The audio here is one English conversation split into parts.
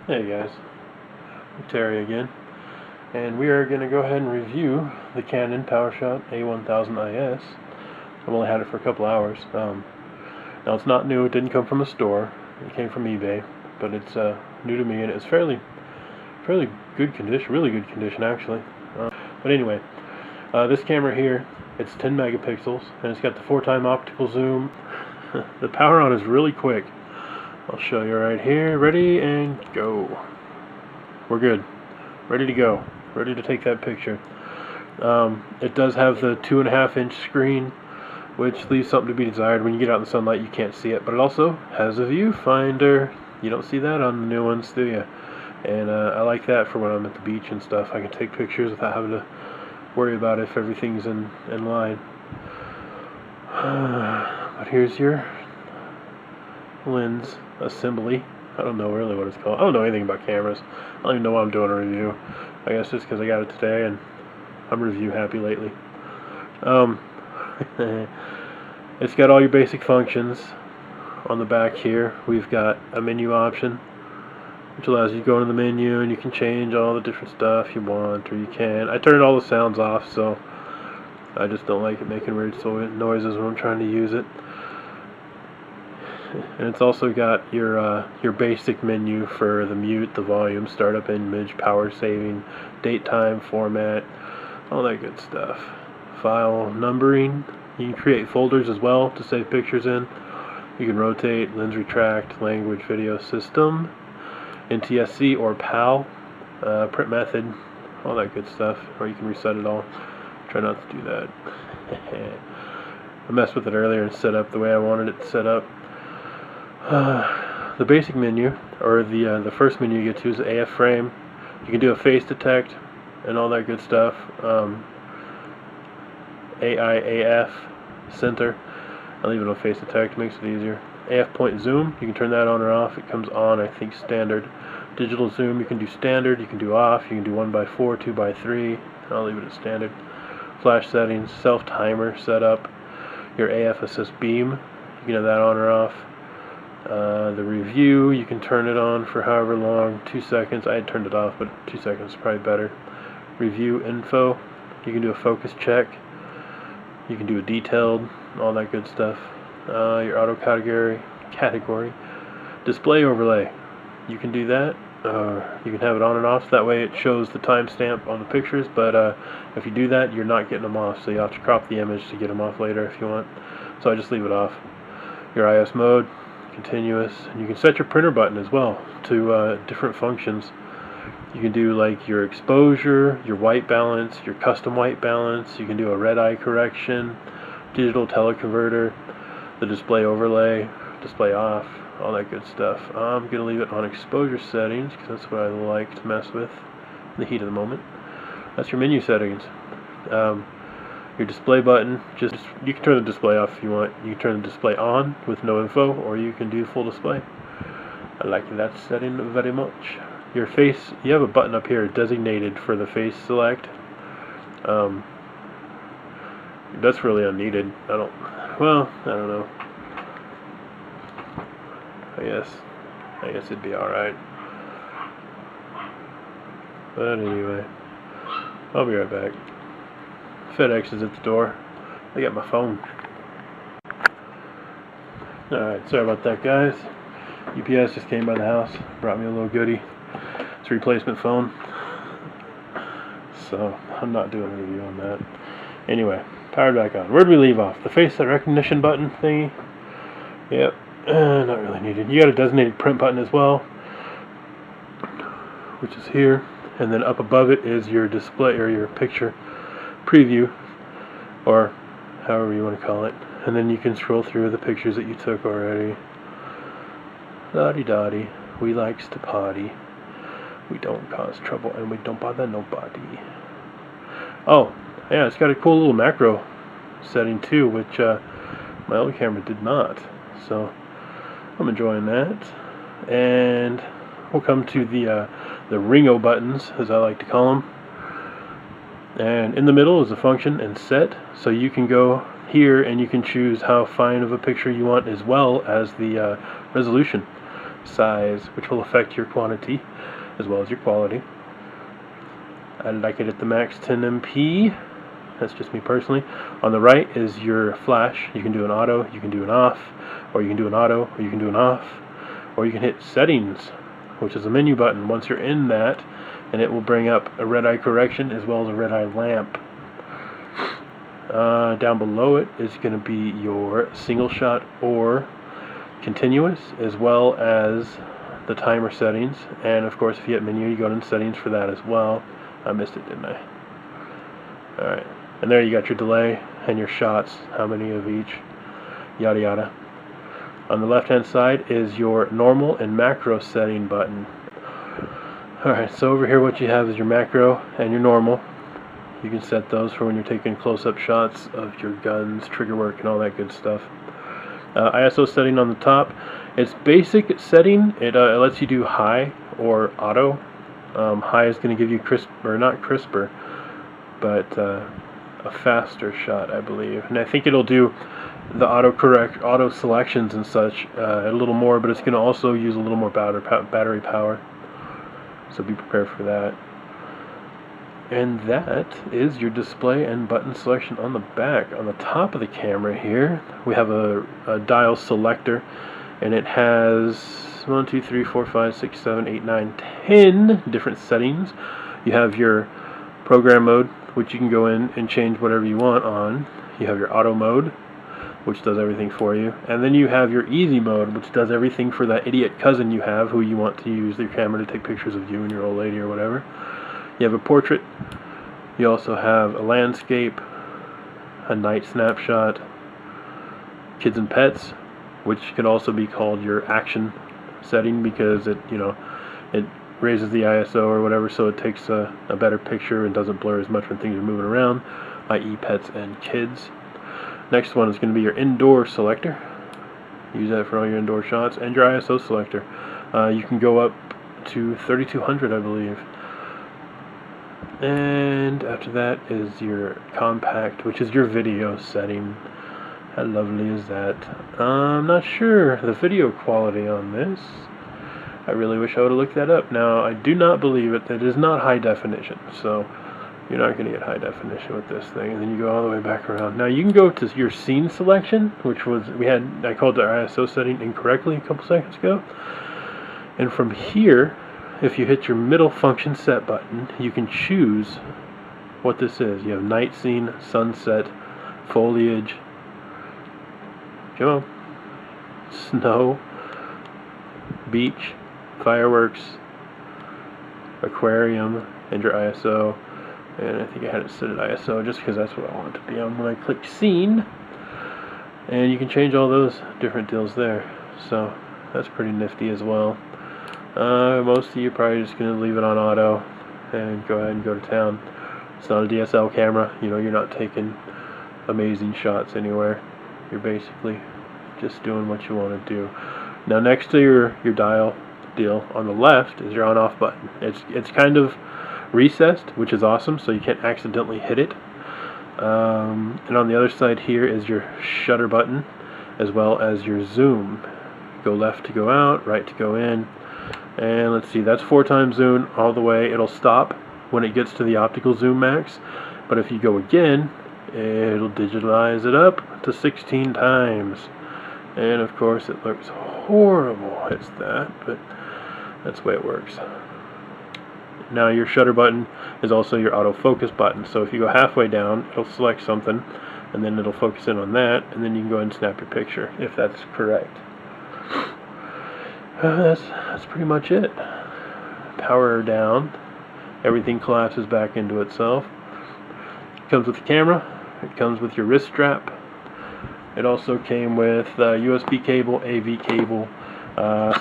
Hey guys, Terry again, and we are going to go ahead and review the Canon PowerShot A1000 IS. I've only had it for a couple hours. Now it's not new, it didn't come from a store, it came from eBay, but it's new to me and it's fairly good condition, really good condition actually. But anyway, this camera here, it's 10 megapixels and it's got the 4x optical zoom. The power on is really quick. I'll show you right here. Ready and go. We're good. Ready to go. Ready to take that picture. It does have the 2.5-inch screen, which leaves something to be desired. When you get out in the sunlight, you can't see it. But it also has a viewfinder. You don't see that on the new ones, do you? And I like that for when I'm at the beach and stuff. I can take pictures without having to worry about if everything's in line. But here's your lens assembly. I don't know really what it's called. I don't know anything about cameras. I don't even know why I'm doing a review. I guess just because I got it today and I'm review happy lately. It's got all your basic functions on the back here. We've got a menu option, which allows you to go into the menu and you can change all the different stuff you want, or you can. I turned all the sounds off, so I just don't like it making weird noises when I'm trying to use it. And it's also got your basic menu for the mute, the volume, startup image, power saving, date, time, format, all that good stuff. File numbering. You can create folders as well to save pictures in. You can rotate, lens retract, language, video system, NTSC or PAL, print method, all that good stuff. Or you can reset it all. Try not to do that. I messed with it earlier and set up the way I wanted it set up. The basic menu, or the first menu you get to, is the AF frame. You can do a face detect and all that good stuff. AIAF center. I'll leave it on face detect, makes it easier. AF point zoom, you can turn that on or off. It comes on, I think, standard. Digital zoom, you can do standard, you can do off, you can do 1x4, 2x3. I'll leave it at standard. Flash settings, self timer setup. Your AF assist beam, you can have that on or off. The review, you can turn it on for however long, 2 seconds. I had turned it off, but 2 seconds is probably better. Review info, you can do a focus check, you can do a detailed, all that good stuff. Your auto category, display overlay, you can do that. You can have it on and off, so that way it shows the timestamp on the pictures, but if you do that, you're not getting them off, so you have to crop the image to get them off later if you want. So I just leave it off. Your IS mode, continuous, and you can set your printer button as well to different functions. You can do like your exposure, your white balance, your custom white balance. You can do a red eye correction, digital teleconverter, the display overlay, display off, all that good stuff. I'm going to leave it on exposure settings because that's what I like to mess with in the heat of the moment. That's your menu settings. Your display button, you can turn the display off if you want. You can turn the display on with no info, or you can do full display. I like that setting very much. Your face, you have a button up here designated for the face select. That's really unneeded. I don't know. I guess it'd be alright. But anyway, I'll be right back. FedEx is at the door. I got my phone. Alright, sorry about that, guys. UPS just came by the house, brought me a little goodie. It's a replacement phone. So, I'm not doing a review on that. Anyway, powered back on. Where'd we leave off? The face recognition button thingy? Yep, not really needed. You got a designated print button as well, which is here. And then up above it is your display, or your picture preview, or however you want to call it, and then you can scroll through the pictures that you took already. Lottie-dottie, we likes to party, we don't cause trouble, and we don't bother nobody. Oh, yeah, it's got a cool little macro setting too, which my old camera did not, so I'm enjoying that. And we'll come to the Ringo buttons, as I like to call them. And in the middle is a function and set, so you can go here and you can choose how fine of a picture you want as well as the resolution. size, which will affect your quantity as well as your quality. I like it at the max 10 MP. That's just me personally. On the right is your flash. You can do an auto, you can do an off, or you can do an auto, or you can do an off, or you can hit settings, which is a menu button. Once you're in that, and it will bring up a red eye correction as well as a red eye lamp. Down below it is going to be your single shot or continuous, as well as the timer settings. And of course, if you hit menu, you go into settings for that as well. I missed it, didn't I? Alright, and there you got your delay and your shots, how many of each, yada yada. On the left hand side is your normal and macro setting button. Alright, so over here what you have is your macro and your normal. You can set those for when you're taking close-up shots of your guns, trigger work, and all that good stuff. ISO setting on the top. It's basic setting. It lets you do high or auto. High is going to give you not crisper, but a faster shot, I believe. And I think it'll do the auto selections and such a little more, but it's going to also use a little more battery power. So be prepared for that. And that is your display and button selection on the back. On the top of the camera here, we have a dial selector, and it has 1, 2, 3, 4, 5, 6, 7, 8, 9, 10 different settings. You have your program mode, which you can go in and change whatever you want on. You have your auto mode, which does everything for you. And then you have your easy mode, which does everything for that idiot cousin you have who you want to use your camera to take pictures of you and your old lady or whatever. You have a portrait. You also have a landscape, a night snapshot, kids and pets, which could also be called your action setting because it raises the ISO or whatever, so it takes a better picture and doesn't blur as much when things are moving around, i.e. pets and kids. Next one is going to be your indoor selector. Use that for all your indoor shots, and your ISO selector. You can go up to 3200, I believe. And after that is your compact, which is your video setting. How lovely is that? I'm not sure the video quality on this. I really wish I would have looked that up. Now, I do not believe it. It is not high definition, so you're not going to get high definition with this thing. And then you go all the way back around. Now, you can go to your scene selection, which was, I called the ISO setting incorrectly a couple seconds ago. And from here, if you hit your middle function set button, you can choose what this is. You have night scene, sunset, foliage, come on, snow, beach, fireworks, aquarium, and your ISO. And I think I had it set at ISO just because that's what I want it to be on when I click scene. And you can change all those different deals there. So that's pretty nifty as well. Most of you are probably just going to leave it on auto and go ahead and go to town. It's not a DSL camera, you're not taking amazing shots anywhere. You're basically just doing what you want to do. Now next to your dial deal on the left is your on-off button. It's kind of recessed, which is awesome, so you can't accidentally hit it. And on the other side here is your shutter button, as well as your zoom. Go left to go out, right to go in. And let's see, that's 4 times zoom all the way. It'll stop when it gets to the optical zoom max, but if you go again, it'll digitalize it up to 16 times. And of course it looks horrible, it's that, but that's the way it works. Now your shutter button is also your autofocus button, so if you go halfway down, it'll select something, and then it'll focus in on that, and then you can go ahead and snap your picture, if that's correct. That's pretty much it. Power down. Everything collapses back into itself. It comes with the camera. It comes with your wrist strap. It also came with USB cable, AV cable,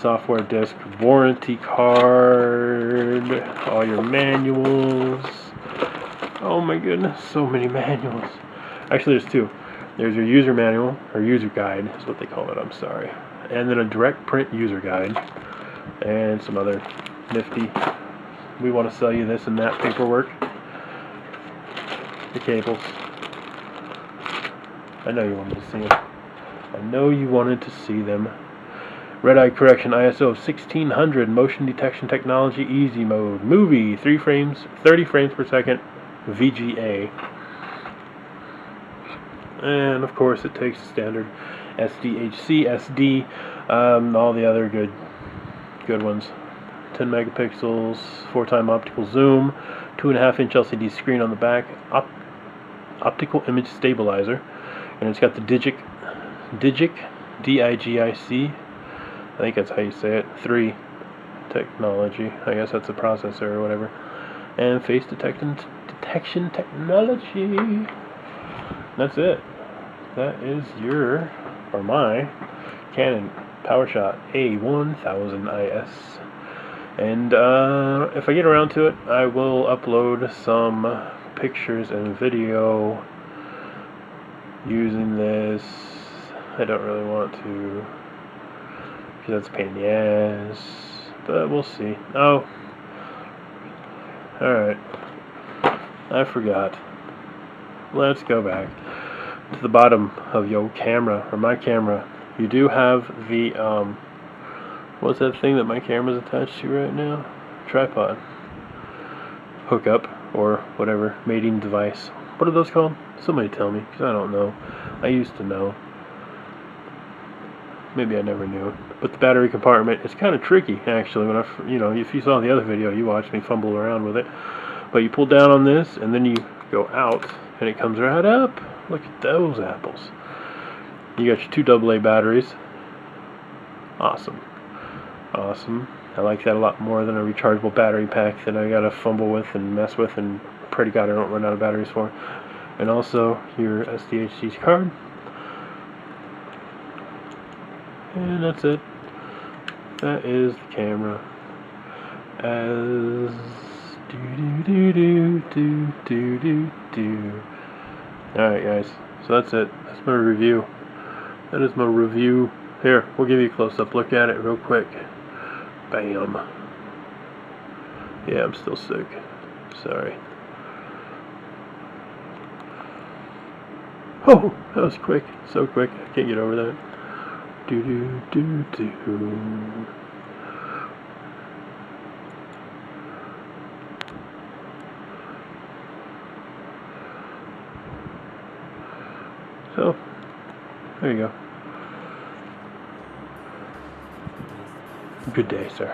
software disk, warranty card, all your manuals. Oh my goodness, so many manuals. Actually, there's 2. There's your user manual, or user guide is what they call it, I'm sorry. And then a direct print user guide, and some other nifty, we want to sell you this and that paperwork. The cables. I know you wanted to see them. I know you wanted to see them. Red eye correction, ISO of 1600, motion detection technology, easy mode, movie, 30 frames per second, VGA. And of course it takes standard SDHC, SD, all the other good ones. 10 megapixels, 4x optical zoom, 2.5-inch LCD screen on the back, optical image stabilizer, and it's got the Digic, D-I-G-I-C, I think that's how you say it, 3 technology, I guess that's a processor or whatever, and face detection technology. That's it. That is my Canon PowerShot A1000 IS. And if I get around to it, I will upload some pictures and video using this. I don't really want to, because that's a pain in the ass, but we'll see. Oh, alright, I forgot. Let's go back to the bottom of your camera, or my camera. You do have the what's that thing that my camera's attached to right now? Tripod hookup, or whatever, mating device. What are those called? Somebody tell me, because I don't know. I used to know. Maybe I never knew. But the battery compartment is kind of tricky, actually. When if you saw the other video, you watched me fumble around with it. But you pull down on this, and then you go out, and it comes right up. Look at those apples. You got your 2 AA batteries. Awesome. Awesome. I like that a lot more than a rechargeable battery pack that I gotta fumble with and mess with, and pray to God I don't run out of batteries for. And also your SDHC card. And that's it. That is the camera. As Alright guys, so that's it. That's my review. That is my review. Here, we'll give you a close-up look at it real quick. Bam. Yeah, I'm still sick. Sorry. Oh, that was quick. So quick. I can't get over that. So, there you go. Good day, sir.